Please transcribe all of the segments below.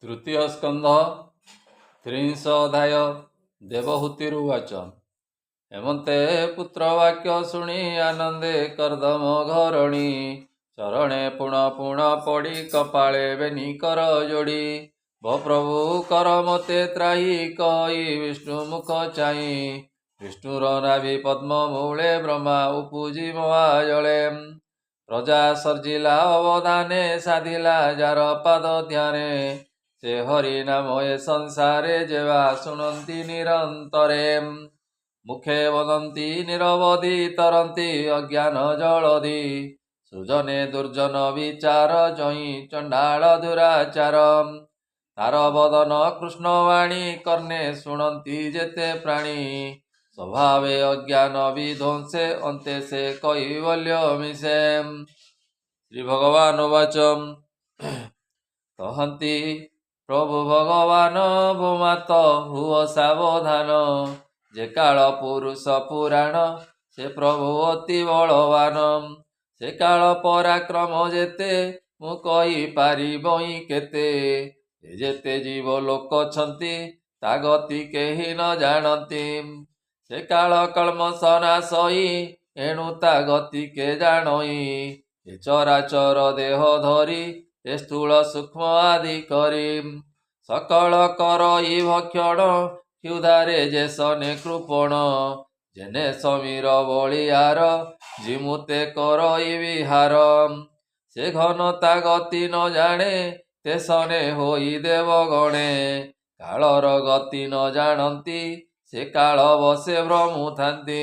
तृतीय स्कंध त्रिंश अध्याय देवहूतिरुवाच। हेमंते पुत्रवाक्य शुणी आनंदे कर्दम घरणी चरणे पुण पुण पड़ी कपाळे बेनी कर जोड़ी भो प्रभु कर मते त्राही कही विष्णु मुख चाई विष्णुर नाभि पद्म मूले ब्रह्मा उपजी महाजले प्रजा सर्जिला अवधाने साधिला जार पाद ध्याने से हरि नाम ए संसारे जेवा शुणन्ति निरंतरे मुखे वदन्ति निरवधि तरन्ति अज्ञान जलधि सुजने दुर्जन विचार जई चंडाल दुराचार तार बदन कृष्णवाणी कर्णे शुणन्ति जेते प्राणी स्वभावे अज्ञान विध्वंसे अन्ते से कैवल्य मिशे। श्री भगवान उवाच कहन्ति प्रभु भगवान भूमात हुओ सावधान जे काल पुरुष पुराण से प्रभु अति बलवान से काल पराक्रम जेते मु कही पारिबई केते जेते जीव लोक छन्ति ता गति केहि न जानन्ति से काल कल्मष नाशई एणु ता गति के जानई ए चराचर देह धरी ए स्थूल सूक्ष्म आदि करी सकल करई भक्षण क्षुधारे जे सने कृपण जेने समीर बलिहार जिमुते करई विहार से घनता गति न जाने ते सने होई देवगणे कालर गति न जानन्ति से काल बसे भ्रमुथान्ति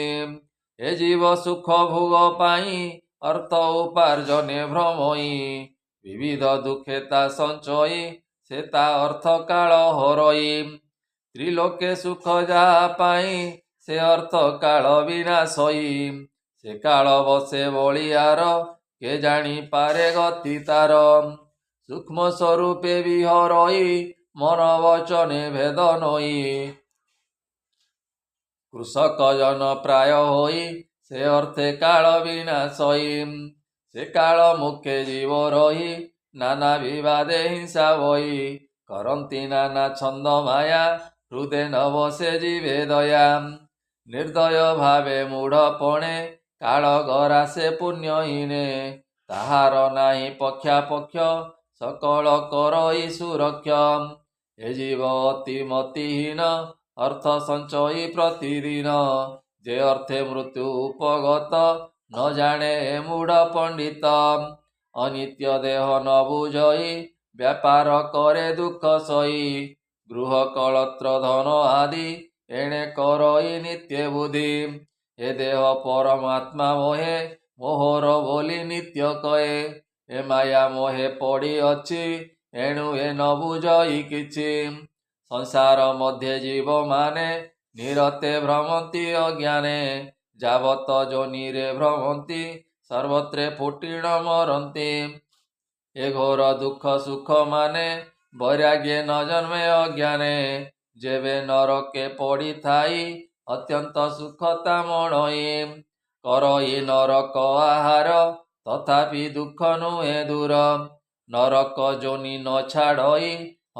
ए जीव सुख भोग पाई अर्थ उपार्जने भ्रमई विविध दुखेता संचयी से ता अर्थ काल हरई त्रिलोके सुख जा पाई से अर्थ काल विनाशई से काल बसे बलिहार के जानी पारे गति तार सूक्ष्म स्वरूपे विहरई मन वचने भेद नई कृषक जन प्राय होई से अर्थे काल विनाशई से काल मुखे जीव रही नाना विवादे हिंसा बही करन्ति नाना छंद माया हृदय न बसे जीवे दया निर्दय भावे मूढ़ पणे काल गरा से पुण्यहीने ताहार नाही पक्षापक्ष सकल करई सुरक्ष ए जीव अति मतिहीन अर्थ संचयी प्रतिदिन जे अर्थे मृत्यु उपगत न जाने मूढ़ पंडित अनित्य देह न बुझई व्यापार करे दुख सई गृह कलत्र धन आदि एणे करई नित्य बुद्धि ए देह परमात्मा मोहे मोहर बोली नित्य कहे ए माया मोहे पड़ी अछि एणु ए न बुझई किछि संसार मध्य जीव माने निरते भ्रमन्ति अज्ञाने जावत जोनिरे भ्रमन्ति सर्वत्रे फुटिण मरन्ति ए घोर दुख सुख माने वैराग्ये न जन्मे अज्ञाने जेबे नरके पड़ी थाई अत्यंत सुखता मणई करई नरक आहार तथापि दुख नुहे दूर नरक जोनि न छाड़ई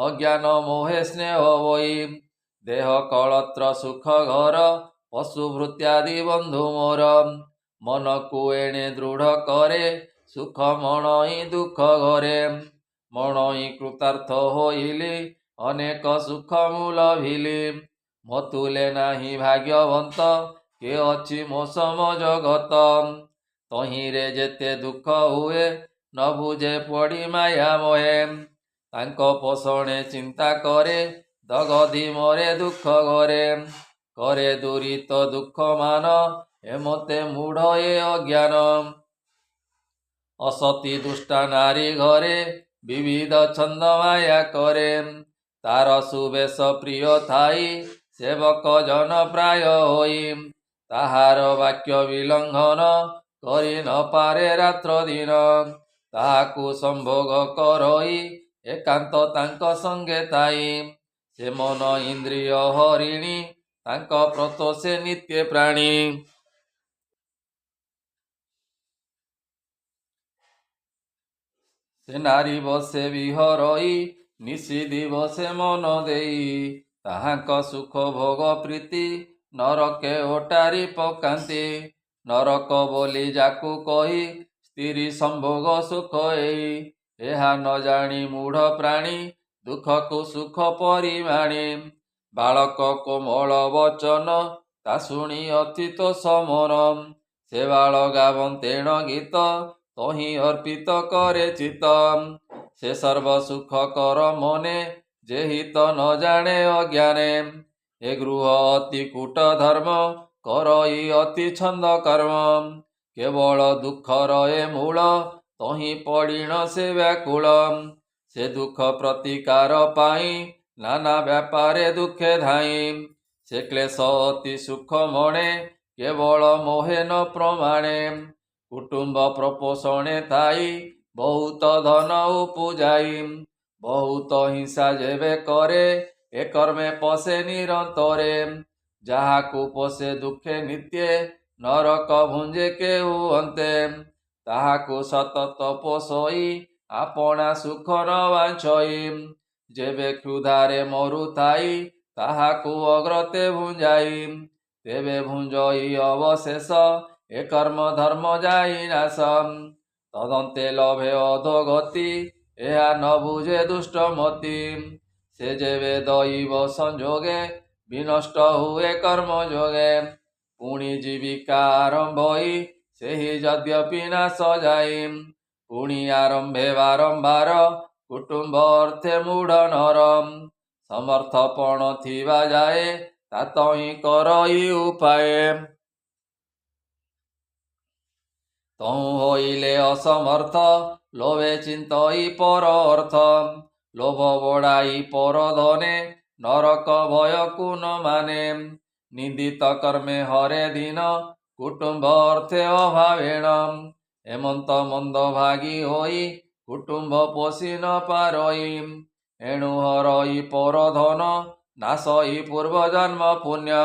अज्ञान मोहे स्नेह वई देह कलत्र सुख घर पशु भृत्यादि बंधु मोर मन को एणे दृढ़ करे सुख मणई दुख घरे मणई कृतार्थ होइली अनेक सुख मूल भिली मतुले नाही भाग्यवंत के अछि मो सम जगत तहिरे जेते दुख हुए न बुझे पड़ी माया मोहे तांको पोषणे चिंता करे दगधि मरे दुख घरे करे दुरित दुख मान हेमते मूढ़ ए अज्ञान असती दुष्टा नारी घरे विविध छंद माया करे तार सुबेश प्रिय थाई सेवक जन प्राय होई ताहार वाक्य विलंघन करी न पारे रात्र दिन ताहाकु संभोग करई एकांत तांक संगे थाई से मन इंद्रिय हरिणी तांक प्रतोषे नित्य प्राणी से नारी बसे विहरई ନିଶି ଦିବସେ ମନ ଦେଇ ତାହାଙ୍କ ସୁଖ ଭୋଗ ପ୍ରୀତି ନରକେ ଓଟାରି ପକାନ୍ତି। ନରକ ବୋଲି ଯାକୁ କହି ସ୍ଥିରି ସମ୍ଭୋଗ ସୁଖ ଏଇ। ଏହା ନ ଜାଣି ମୂଢ଼ ପ୍ରାଣୀ ଦୁଃଖକୁ ସୁଖ ପରିମାଣି। ବାଳକ କୋମଳ ବଚନ ତା ଶୁଣି ଅତୀତ ସମନ। ସେ ବାଳ ଗାବନ୍ତେଣ ଗୀତ ତହିଁ ଅର୍ପିତ କରେ ଚିତ। ସେ ସର୍ବ ସୁଖ କର ମନେ ଯେ ହିତ ନ ଜାଣେ ଅଜ୍ଞାନେ। ଏ ଗୃହ ଅତି କୂଟ ଧର୍ମ କରଇ ଅତି ଛନ୍ଦ କର୍ମ। କେବଳ ଦୁଃଖର ଏ ମୂଳ ତହିଁ ପଡ଼ିଣ ସେ ବ୍ୟାକୁଳ। ସେ ଦୁଃଖ ପ୍ରତିକାର ପାଇଁ ନାନା ବ୍ୟାପାରେ ଦୁଃଖେ ଧାଇଁ। ସେ କ୍ଲେଶ ଅତି ସୁଖ ମଣେ କେବଳ ମୋହେ ନ ପ୍ରମାଣେ। କୁଟୁମ୍ବ ପ୍ରପୋଷଣେ ଥାଇ ବହୁତ ଧନ ଉପୂଜାଇ। ବହୁତ ହିଂସା ଯେବେ କରେ ଏ କର୍ମେ ପଶେ ନିରନ୍ତରେ। ଯାହାକୁ ପୋଷେ ଦୁଃଖେ ନିତ୍ୟେ ନରକ ଭୁଞ୍ଜେ କେହୁ ଅନ୍ତେ। ତାହାକୁ ସତତ ପୋଷଇ ଆପଣା ସୁଖ ନ ବାଞ୍ଛଇ। ଯେବେ କ୍ଷୁଧାରେ ମରୁଥାଇ ତାହାକୁ ଅଗ୍ରତେ ଭୁଞ୍ଜାଇ। ତେବେ ଭୁଞ୍ଜଇ ଅବଶେଷ ଏ କର୍ମ ଧର୍ମ ଯାଇ ନାଶ। ତଦନ୍ତେ ଲଭେ ଅଧୋଗତି ଏହା ନ ବୁଝେ ଦୁଷ୍ଟମତି। ସେ ଯେବେ ଦଇବ ସଂଯୋଗେ ବିନଷ୍ଟ ହୁଏ କର୍ମ ଯୋଗେ। ପୁଣି ଜୀବିକା ଆରମ୍ଭଇ ସେହି ଯଦ୍ୟପି ନାଶ ଯାଇ। ପୁଣି ଆରମ୍ଭେ ବାରମ୍ବାର କୁଟୁମ୍ବ ଅର୍ଥେ ମୂଢ଼ ନର। ସମର୍ଥପଣ ଥିବା ଯାଏ ତା ତହିଁ କରଇ ଉପାଏ। ତହୁଁ ହୋଇଲେ ଅସମର୍ଥ ଲୋଭେ ଚିନ୍ତଇ ପର ଅର୍ଥ। ଲୋଭ ବଢ଼ାଇ ପର ଧନେ ନରକ ଭୟକୁ ନ ମାନେ। ନିନ୍ଦିତ କର୍ମେ ହରେ ଦିନ କୁଟୁମ୍ବ ଅର୍ଥେ ଅଭାବେଣ। ଏମନ୍ତ ମନ୍ଦ ଭାଗୀ ହୋଇ କୁଟୁମ୍ବ ପୋଷି ନ ପାରଇ। ଏଣୁ ହରଇ ପର ଧନ ନାଶଇ ପୂର୍ବ ଜନ୍ମ ପୁଣ୍ୟ।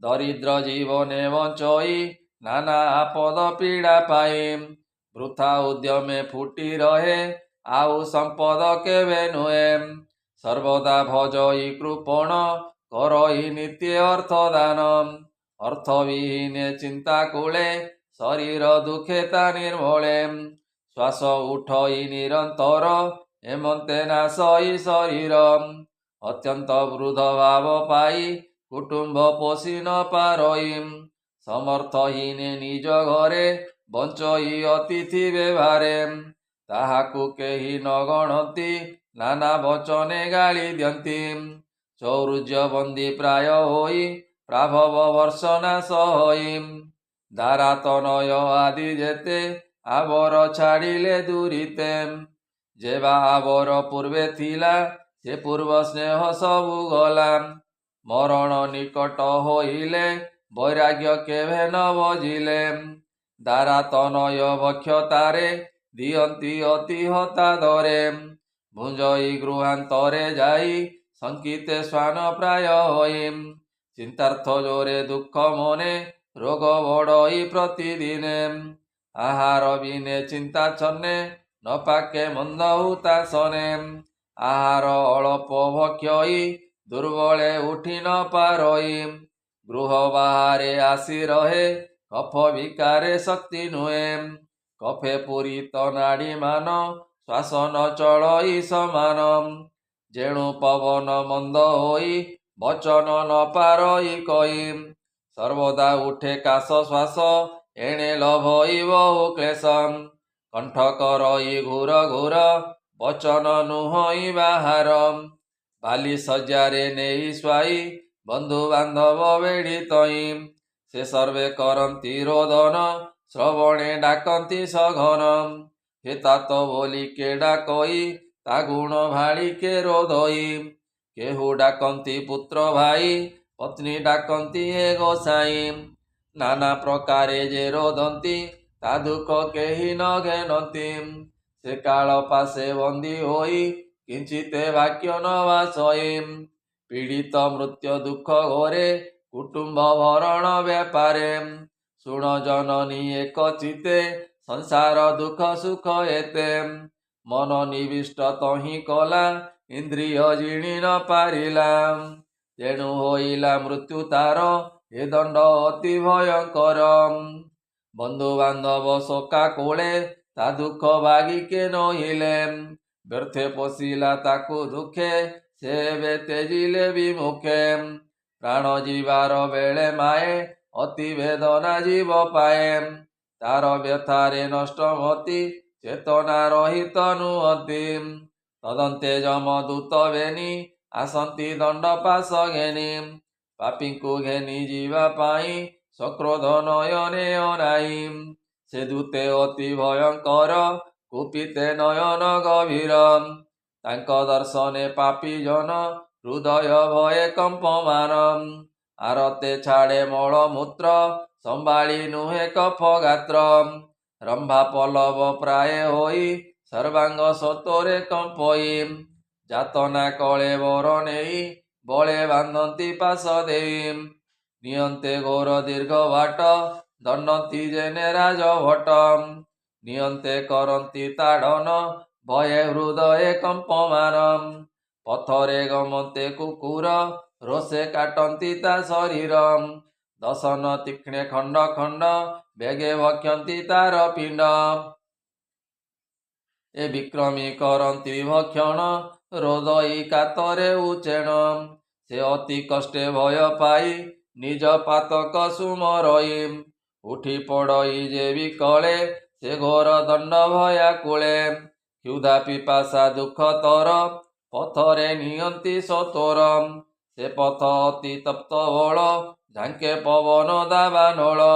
ଦରିଦ୍ର ଜୀବନେ ବଞ୍ଚଇ ନାନା ଆପଦ ପୀଡ଼ା ପାଇ। ବୃଥା ଉଦ୍ୟମେ ଫୁଟି ରହେ ଆଉ ସମ୍ପଦ କେବେ ନୁହେଁ। ସର୍ବଦା ଭଜଇ କୃପଣ କରଇ ନିତ୍ୟ ଅର୍ଥ ଦାନ। ଅର୍ଥ ବିହୀନେ ଚିନ୍ତା କୂଳେ ଶରୀର ଦୁଃଖେ ତା ନିର୍ମଳେ। ଶ୍ୱାସ ଉଠଇ ନିରନ୍ତର ଏମନ୍ତେ ନାଶଇ ଶରୀର। ଅତ୍ୟନ୍ତ ବୃଦ୍ଧ ଭାବ ପାଇ କୁଟୁମ୍ବ ପୋଷି ନ ପାରଇ। ସମର୍ଥହୀନେ ନିଜ ଘରେ ବଞ୍ଚଇ ଅତିଥି ବ୍ୟବହାରେ। ତାହାକୁ କେହି ନ ଗଣନ୍ତି ନାନା ବଚନେ ଗାଳି ଦିଅନ୍ତି। ଚୌରୁଜ୍ୟ ବନ୍ଦୀ ପ୍ରାୟ ହୋଇ ପ୍ରାଭବ ବର୍ଷ ନାଶ ହୋଇ। ଦାରା ତନୟ ଆଦି ଯେତେ ଆବର ଛାଡ଼ିଲେ ଦୂରିତେ। ଯେ ବା ଆବର ପୂର୍ବେ ଥିଲା ସେ ପୂର୍ବ ସ୍ନେହ ସବୁ ଗଲା। ମରଣ ନିକଟ ହୋଇଲେ ବୈରାଗ୍ୟ କେଭେ ନ ବଜିଲେ। ଦାରା ତନୟ ବକ୍ଷତାରେ ଦିଅନ୍ତି ଅତି ହତାଦରେ। ଭୁଞ୍ଜଇ ଗୃହାନ୍ତରେ ଯାଇ ଶଙ୍କିତେ ଶ୍ୱାନ ପ୍ରାୟ ହୋଇ। ଚିନ୍ତାର୍ଥ ଜୋରେ ଦୁଃଖ ମନେ ରୋଗ ବଢ଼ଇ ପ୍ରତିଦିନେ। ଆହାର ବିନେ ଚିନ୍ତା ଛନେ ନ ପାକେ ମନ୍ଦ ହୁତାସନେ। ଆହାର ଅଳପ ଭକ୍ଷଇ ଦୁର୍ବଳେ ଉଠି ନ ପାରଇ। ଗୃହ ବାହାରେ ଆସି ରହେ କଫ ବିକାରେ ଶକ୍ତି ନୁହେଁ। କଫେ ପୂରିତ ନାଡ଼ି ମାନ ଶ୍ୱାସ ନ ଚଳଇ ସମାନ। ଯେଣୁ ପବନ ମନ୍ଦ ହୋଇ ବଚନ ନ ପାରଇ କହି। ସର୍ବଦା ଉଠେ କାଶ ଶ୍ୱାସ ଏଣେ ଲଭଇ ବହୁ କ୍ଲେଶ। କଣ୍ଠ କରଇ ଘୁର ଘୁର ବଚନ ନୁହଁଇ ବାହାର। ବାଲି ଶଯ୍ୟାରେ ନେଇ ଶୁଆଇ ବନ୍ଧୁ ବାନ୍ଧବ ବେଢ଼ି ତହିଁ। ସେ ସର୍ବେ କରନ୍ତି ରୋଦନ ଶ୍ରବଣେ ଡାକନ୍ତି ସଘନ। ହେ ତାତ ବୋଲି କେ ଡାକଇ ତା ଗୁଣ ଭାଳି କେ ରୋଧଇ। କେହୁ ଡାକନ୍ତି ପୁତ୍ର ଭାଇ ପତ୍ନୀ ଡାକନ୍ତି ହେ ଗୋସାଇଁ। ନାନା ପ୍ରକାରେ ଯେ ରୋଧନ୍ତି ତା ଦୁଃଖ କେହି ନ ଘେନନ୍ତି। ସେ କାଳ ପାଶେ ବନ୍ଦୀ ହୋଇ କିଞ୍ଚିତେ ବାକ୍ୟ ନ ଭାଷଇ। ପୀଡ଼ିତ ମୃତ୍ୟୁ ଦୁଃଖ ଘୋରେ କୁଟୁମ୍ବ ଭରଣ ବ୍ୟାପାରେ। ଶୁଣ ଜନନୀ ଏକ ଚିତେ ସଂସାର ଦୁଃଖ ସୁଖ ଏତେ। ମନ ନିବିଷ୍ଟ ତହିଁ କଲା ଇନ୍ଦ୍ରିୟ ଜିଣି ନ ପାରିଲା। ତେଣୁ ହୋଇଲା ମୃତ୍ୟୁ ତାର ଏ ଦଣ୍ଡ ଅତି ଭୟଙ୍କର। ବନ୍ଧୁ ବାନ୍ଧବ ଶୋକା କୋଳେ ତା ଦୁଃଖ ବାଗିକେ ନହିଲେ। ବ୍ୟର୍ଥେ ପୋଷିଲା ତାକୁ ଦୁଃଖେ ସେ ଏବେ ତେଜିଲେ ବିମୁଖେ। ପ୍ରାଣ ଯିବାର ବେଳେ ମାଏ ଅତି ବେଦନା ଜୀବ ପାଏ। ତାର ବ୍ୟଥାରେ ନଷ୍ଟ ମତି ଚେତନା ରହିତ ନୁହନ୍ତି। ତଦନ୍ତେ ଯମ ଦୂତ ବେନି ଆସନ୍ତି ଦଣ୍ଡ ପାଶ ଘେନି। ପାପୀଙ୍କୁ ଘେନି ଯିବା ପାଇଁ ସକ୍ରୋଧ ନୟନେ ଅନାଇ। ସେ ଦୂତେ ଅତି ଭୟଙ୍କର କୁପିତେ ନୟନ ଗଭୀର। ତାଙ୍କ ଦର୍ଶନେ ପାପୀ ଜନ ହୃଦୟ ଭଏ କମ୍ପମାନ। ଆରତେ ଛାଡ଼େ ମଳମୂତ୍ର ସମ୍ଭାଳି ନୁହେଁ କଫ ଗାତ୍ର। ରମ୍ଭା ପଲ୍ଲବ ପ୍ରାୟ ହୋଇ ସର୍ବାଙ୍ଗ ସତୋରେ କମ୍ପଇ। ଯାତନା କଳେ ବର ନେଇ ବଳେ ବାନ୍ଧନ୍ତି ପାଶ ଦେଇ। ନିଅନ୍ତେ ଘୋର ଦୀର୍ଘ ବାଟ ଦଣ୍ଡନ୍ତି ଯେନେ ରାଜଭଟ। ନିଅନ୍ତେ କରନ୍ତି ତାଡ଼ନ ଭୟେ ହୃଦଏ କମ୍ପମାନ। ପଥରେ ଗମନ୍ତେ କୁକୁର ରୋଷେ କାଟନ୍ତି ତା ଶରୀର। ଦଶନ ତୀକ୍ଷ୍ଣେ ଖଣ୍ଡ ଖଣ୍ଡ ବେଗେ ଭକ୍ଷନ୍ତି ତାର ପିଣ୍ଡ। ଏ ବିକ୍ରମୀ କରନ୍ତି ଭକ୍ଷଣ ରୋଦଇ କାତରେ ଉଚେଣ। ସେ ଅତି କଷ୍ଟେ ଭୟ ପାଇ ନିଜ ପାତକ ସୁମରଇ। ଉଠି ପଡ଼ଇ ଯେ ବିକଳେ ସେ ଘୋର ଦଣ୍ଡ ଭୟାକୁଳେ। କ୍ଷୁଧା ପିପାସା ଦୁଃଖ ତର ପଥରେ ନିଅନ୍ତି ସତୋର। ସେ ପଥ ଅତି ତପ୍ତ ବଳ ଝାଙ୍କେ ପବନ ଦାବାନଳ।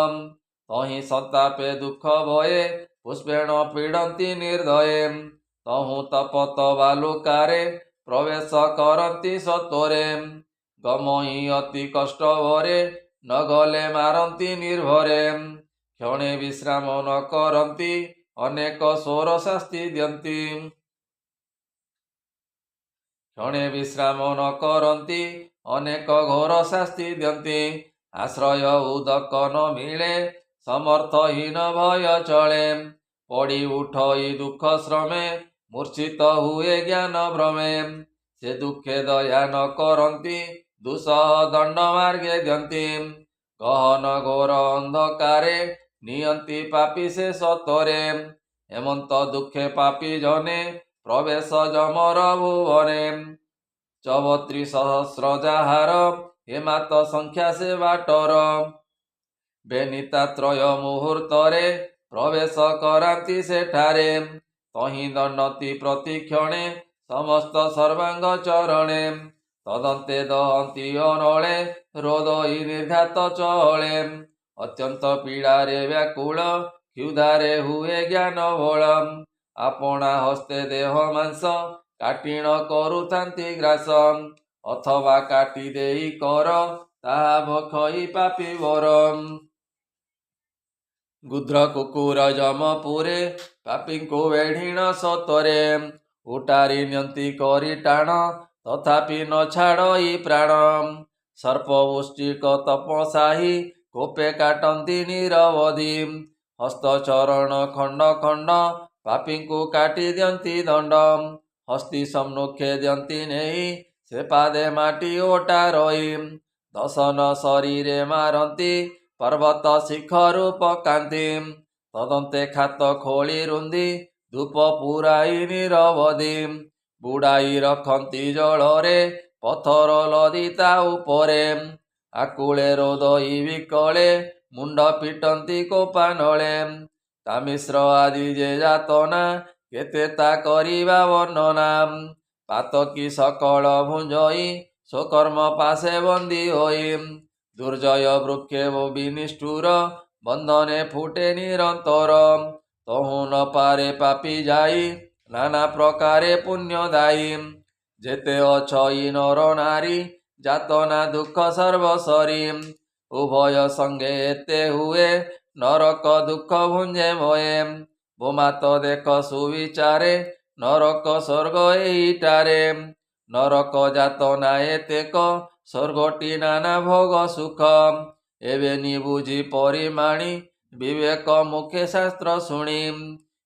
ତହିଁ ସନ୍ତାପେ ଦୁଃଖ ଭୟେ ପୁଷ୍ପେଣ ପୀଡ଼ନ୍ତି ନିର୍ଦୟେ। ତହୁଁ ତପତ ବାଲୁକାରେ ପ୍ରବେଶ କରନ୍ତି ସତୋରେ। ଗମଇ ଅତି କଷ୍ଟ ଭରେ ନ ଗଲେ ମାରନ୍ତି ନିର୍ଭରେ। କ୍ଷଣେ ବିଶ୍ରାମ ନ କରନ୍ତି ଅନେକ ସ୍ୱର ଶାସ୍ତି ଦିଅନ୍ତି। କ୍ଷଣେ ବିଶ୍ରାମ ନ କରନ୍ତି ଅନେକ ଘୋର ଶାସ୍ତି ଦିଅନ୍ତି। ଆଶ୍ରୟ ଉଦକ ନ ମିଳେ ସମର୍ଥହୀନ ଭୟ ଚଳେ। ପଡ଼ି ଉଠଇ ଦୁଃଖ ଶ୍ରମେ ମୂର୍ଚ୍ଛିତ ହୁଏ ଜ୍ଞାନ ଭ୍ରମେ। ସେ ଦୁଃଖେ ଦୟା ନ କରନ୍ତି ଦୁଃସହ ଦଣ୍ଡ ମାର୍ଗେ ଦିଅନ୍ତି। ଗହନ ଘୋର ଅନ୍ଧକାରେ ନିଅନ୍ତି ପାପୀ ସେ ସତୋରେ। ହେମନ୍ତ ଦୁଃଖେ ପାପୀ ଜନେ ପ୍ରବେଶ ଯମର ଭୁବନେ। 34 ସହସ୍ର ଯାହାର ହେମାତ ସଂଖ୍ୟା ସେ ବାଟର। ବେନିତାତ୍ରୟ ମୁହୂର୍ତ୍ତରେ ପ୍ରବେଶ କରାନ୍ତି ସେଠାରେ। ତହିଁ ଦଣ୍ଡନ୍ତି ପ୍ରତିକ୍ଷଣେ ସମସ୍ତ ସର୍ବାଙ୍ଗ ଚରଣେ। ତଦନ୍ତେ ଦହନ୍ତି ଅନଳେ ରୋଦଇ ନିର୍ଘାତ ଚଳେ। ଅତ୍ୟନ୍ତ ପୀଡ଼ାରେ ବ୍ୟାକୁଳ କ୍ଷୁଧାରେ ହୁଏ ଜ୍ଞାନ ଭୋଳ। ଆପଣା ହସ୍ତେ ଦେହ ମାଂସ କାଟିଣ କରୁଥାନ୍ତି ଗ୍ରାସ। ଅଥବା କାଟି ଦେଇ କର ତାହା ଭକ୍ଷଇ ପାପୀ ବର। ଗୁଧ୍ର କୁକୁର ଯମପୁରେ ପାପୀଙ୍କୁ ବେଢ଼ିଣ ସତୋରେ। ଉଟାରି ନିଅନ୍ତି କରି ଟାଣ ତଥାପି ନ ଛାଡ଼ଇ ପ୍ରାଣ। ସର୍ପ ବୃଷ୍ଟିକ ତପସାହି କୋପେ କାଟନ୍ତି ନିରବଧି। ହସ୍ତ ଚରଣ ଖଣ୍ଡ ଖଣ୍ଡ ପାପୀଙ୍କୁ କାଟି ଦିଅନ୍ତି ଦଣ୍ଡ। ହସ୍ତି ସମ୍ମୁଖେ ଦିଅନ୍ତି ନେଇ ସେ ପାଦେ ମାଟି ଓଟା ରହି। ଦଶନ ଶରୀରେ ମାରନ୍ତି ପର୍ବତ ଶିଖରୁ ପକାନ୍ତି। ତଦନ୍ତେ ଖାତ ଖୋଳି ରୁନ୍ଧି ଧୂପ ପୁରାଇ ନିରବଧି। ବୁଡ଼ାଇ ରଖନ୍ତି ଜଳରେ ପଥର ଲଦି ତା ଉପରେ। ଆକୁଳେ ରୋଦଇ ବିକଳେ ମୁଣ୍ଡ ପିଟନ୍ତି କୋପାନଳେ। ତାମିଶ୍ର ଆଦି ଯେ ଯାତନା କେତେ ତା କରିବା ବର୍ଣ୍ଣନା। ପାତକୀ ସକଳ ଭୁଞ୍ଜଇ ସ୍ୱକର୍ମ ପାଶେ ବନ୍ଦୀ ହୋଇ। ଦୁର୍ଜୟ ବୃକ୍ଷେ ବିନିଷ୍ଠୁର ବନ୍ଧନେ ଫୁଟେ ନିରନ୍ତର। ତହୁଁ ନ ପାରେ ପାପୀ ଯାଇ ନାନା ପ୍ରକାରେ ପୁଣ୍ୟ ଦାୟୀ। ଯେତେ ଅଛଇ ନର ନାରୀ ଯାତନା ଦୁଃଖ ସର୍ବସରି। ଉଭୟ ସଙ୍ଗେ ଏତେ ହୁଏ ନରକ ଦୁଃଖ ଭୁଞ୍ଜେ ମୋଏ। ବୋମାତ ଦେଖ ସୁବିଚାରେ ନରକ ସ୍ୱର୍ଗ ଏଇଟାରେ। ନରକ ଯାତନା ଏତେକ ସ୍ୱର୍ଗଟି ନାନା ଭୋଗ ସୁଖ। ଏବେ ନିବୁଝି ପରିମାଣି ବିବେକ ମୁଖେ ଶାସ୍ତ୍ର ଶୁଣି।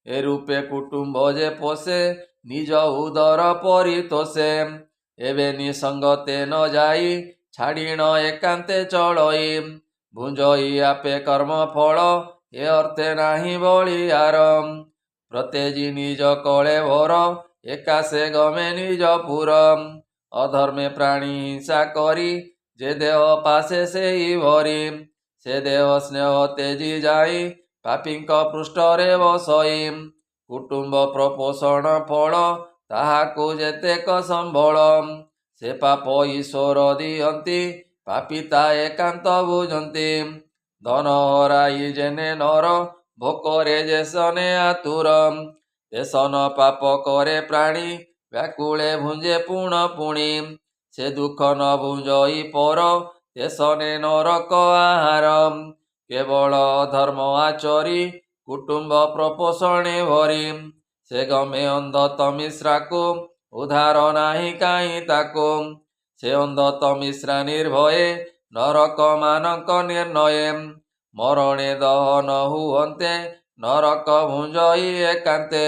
ଏ ରୂପେ କୁଟୁମ୍ବ ଯେ ପୋଷେ ନିଜ ଉଦର ପରିତୋଷେ। ଏବେ ନିସଙ୍ଗତେ ନ ଯାଇ ଛାଡ଼ିଣ ଏକାନ୍ତେ ଚଳଇ। ଭୁଞ୍ଜଇ ଆପେ କର୍ମ ଫଳ ଏ ଅର୍ଥେ ନାହିଁ ବଳିଆର। ପ୍ରତେଜି ନିଜ କଳେ ଭର ଏକା ସେ ଗମେ ନିଜ ପୁର। ଅଧର୍ମେ ପ୍ରାଣୀ ହିଂସା କରି ଯେ ଦେହ ପାଶେ ସେହି ଭରି। ସେ ଦେହ ସ୍ନେହ ତେଜି ଯାଇ ପାପୀଙ୍କ ପୃଷ୍ଠରେ ବସଇ। କୁଟୁମ୍ବ ପ୍ରପୋଷଣ ଫଳ ତାହାକୁ ଯେତେକ ସମ୍ବଳ। ସେ ପାପ ଈଶ୍ୱର ଦିଅନ୍ତି ପାପୀ ତା ଏକାନ୍ତ ବୁଝନ୍ତି। ଧନ ହରାଇ ଯେନେ ନର ଭୋକରେ ଯେ ସନେ ଆତୁର। ତେସନ ପାପ କରେ ପ୍ରାଣୀ ବ୍ୟାକୁଳେ ଭୁଞ୍ଜେ ପୁଣ ପୁଣି। ସେ ଦୁଃଖ ନ ଭୁଞ୍ଜଇ ପର ତେସନେ ନରକ ଆହାର। କେବଳ ଅଧର୍ମ ଆଚରି କୁଟୁମ୍ବ ପ୍ରପୋଷଣେ ଭରି। ସେ ଗମେ ଅନ୍ଧ ତମିଶ୍ରାକୁ ଉଦ୍ଧାର ନାହିଁ କାହିଁ ତାକୁ। ସେ ଅନ୍ଧ ତମିଶ୍ରା ନିର୍ଭୟେ ନରକ ମାନଙ୍କ ନିର୍ଣ୍ଣୟେ। ମରଣେ ଦହନ ହୁଅନ୍ତେ ନରକ ଭୁଞ୍ଜଇ ଏକାନ୍ତେ।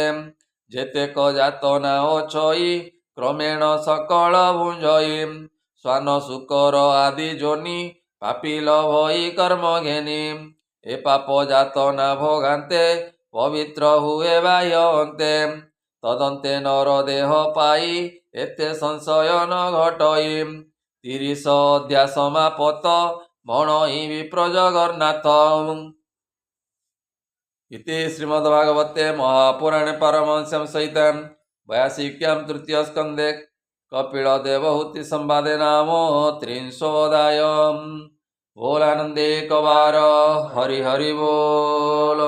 ଯେତେକ ଯାତନା ଅଛଇ କ୍ରମେଣ ସକଳ ଭୁଞ୍ଜଇ। ଶ୍ୱାନ ଶୂକର ଆଦି ଯୋନି ପାପୀ ଲଭଇ କର୍ମ ଘେନି। ଏ ପାପ ଯାତନା ଭୋଗାନ୍ତେ ପବିତ୍ର ହୁଏ ବାହ୍ୟ ଅନ୍ତେ। ତଦନ୍ତେ ନର ଦେହ ପାଇ ଏତେ ସଂଶୟ ନ ଘଟଇ। 30 ଅଧ୍ୟାୟ ସମାପତ ଭଣଇ ବିପ୍ର ଜଗନ୍ନାଥ। इति श्रीमद्भागवते महापुराणे पारमहंस्यां सहितं 82 तृतीय स्कंदे कपिलदेवहूति संवादे नाम 30 बोलानंदे कवार हरि हरि बोल।